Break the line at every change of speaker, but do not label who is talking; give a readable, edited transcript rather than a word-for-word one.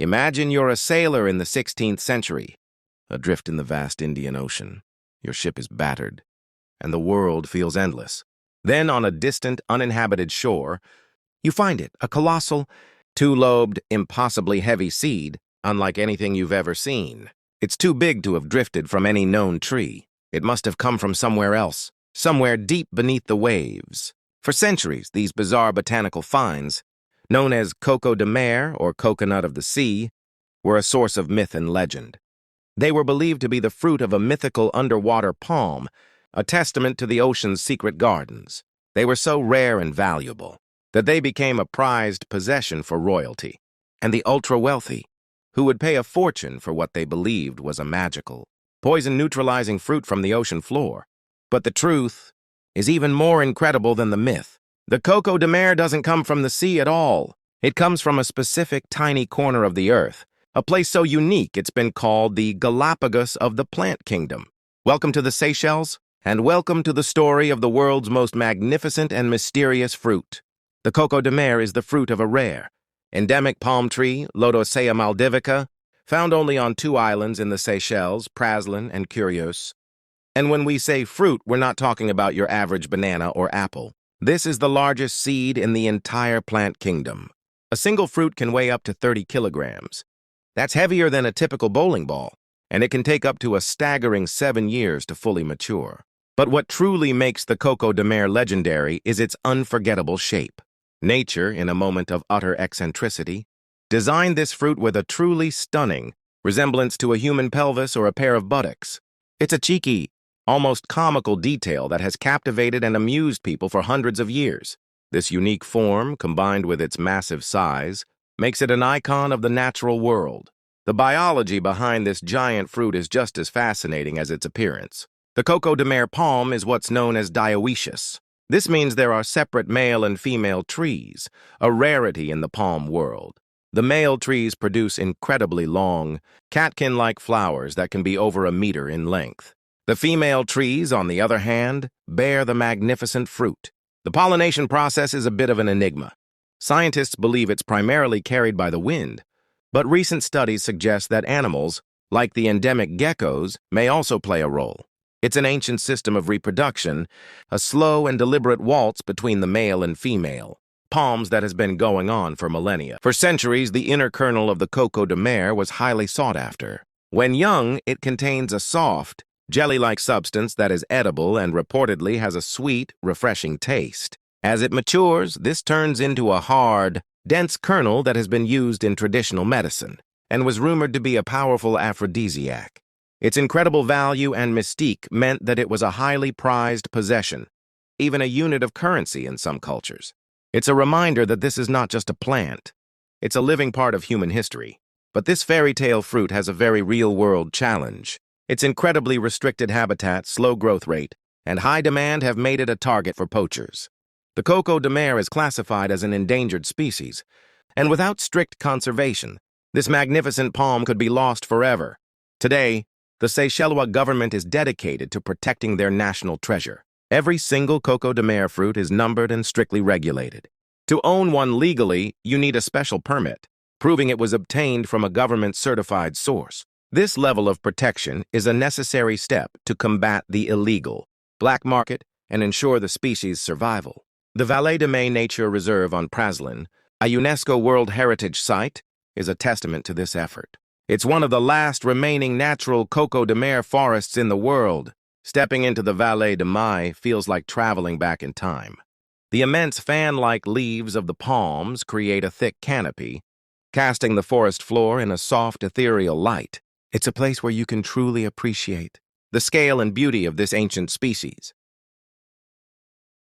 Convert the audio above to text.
Imagine you're a sailor in the 16th century, adrift in the vast Indian Ocean. Your ship is battered, and the world feels endless. Then, on a distant, uninhabited shore, you find it, a colossal, two-lobed, impossibly heavy seed, unlike anything you've ever seen. It's too big to have drifted from any known tree. It must have come from somewhere else, somewhere deep beneath the waves. For centuries, these bizarre botanical finds, known as Coco de Mer or coconut of the sea, were a source of myth and legend. They were believed to be the fruit of a mythical underwater palm, a testament to the ocean's secret gardens. They were so rare and valuable that they became a prized possession for royalty and the ultra-wealthy, who would pay a fortune for what they believed was a magical, poison-neutralizing fruit from the ocean floor. But the truth is even more incredible than the myth. The Coco de Mer doesn't come from the sea at all. It comes from a specific tiny corner of the earth, a place so unique it's been called the Galapagos of the plant kingdom. Welcome to the Seychelles, and welcome to the story of the world's most magnificent and mysterious fruit. The Coco de Mer is the fruit of a rare, endemic palm tree, Lodosea maldivica, found only on two islands in the Seychelles, Praslin and Curious. And when we say fruit, we're not talking about your average banana or apple. This is the largest seed in the entire plant kingdom. A single fruit can weigh up to 30 kilograms. That's heavier than a typical bowling ball, and it can take up to a staggering 7 years to fully mature. But what truly makes the Coco de Mer legendary is its unforgettable shape. Nature, in a moment of utter eccentricity, designed this fruit with a truly stunning resemblance to a human pelvis or a pair of buttocks. It's a cheeky, almost comical detail that has captivated and amused people for hundreds of years. This unique form, combined with its massive size, makes it an icon of the natural world. The biology behind this giant fruit is just as fascinating as its appearance. The Coco de Mer palm is what's known as dioecious. This means there are separate male and female trees, a rarity in the palm world. The male trees produce incredibly long, catkin-like flowers that can be over a meter in length. The female trees, on the other hand, bear the magnificent fruit. The pollination process is a bit of an enigma. Scientists believe it's primarily carried by the wind, but recent studies suggest that animals, like the endemic geckos, may also play a role. It's an ancient system of reproduction, a slow and deliberate waltz between the male and female palms that has been going on for millennia. For centuries, the inner kernel of the Coco de Mer was highly sought after. When young, it contains a soft, jelly-like substance that is edible and reportedly has a sweet, refreshing taste. As it matures, this turns into a hard, dense kernel that has been used in traditional medicine and was rumored to be a powerful aphrodisiac. Its incredible value and mystique meant that it was a highly prized possession, even a unit of currency in some cultures. It's a reminder that this is not just a plant. It's a living part of human history. But this fairy tale fruit has a very real-world challenge. Its incredibly restricted habitat, slow growth rate, and high demand have made it a target for poachers. The Coco de Mer is classified as an endangered species, and without strict conservation, this magnificent palm could be lost forever. Today, the Seychellois government is dedicated to protecting their national treasure. Every single Coco de Mer fruit is numbered and strictly regulated. To own one legally, you need a special permit, proving it was obtained from a government-certified source. This level of protection is a necessary step to combat the illegal black market and ensure the species' survival. The Vallée de Mai Nature Reserve on Praslin, a UNESCO World Heritage Site, is a testament to this effort. It's one of the last remaining natural Coco de Mer forests in the world. Stepping into the Vallée de Mai feels like traveling back in time. The immense fan-like leaves of the palms create a thick canopy, casting the forest floor in a soft, ethereal light. It's a place where you can truly appreciate the scale and beauty of this ancient species.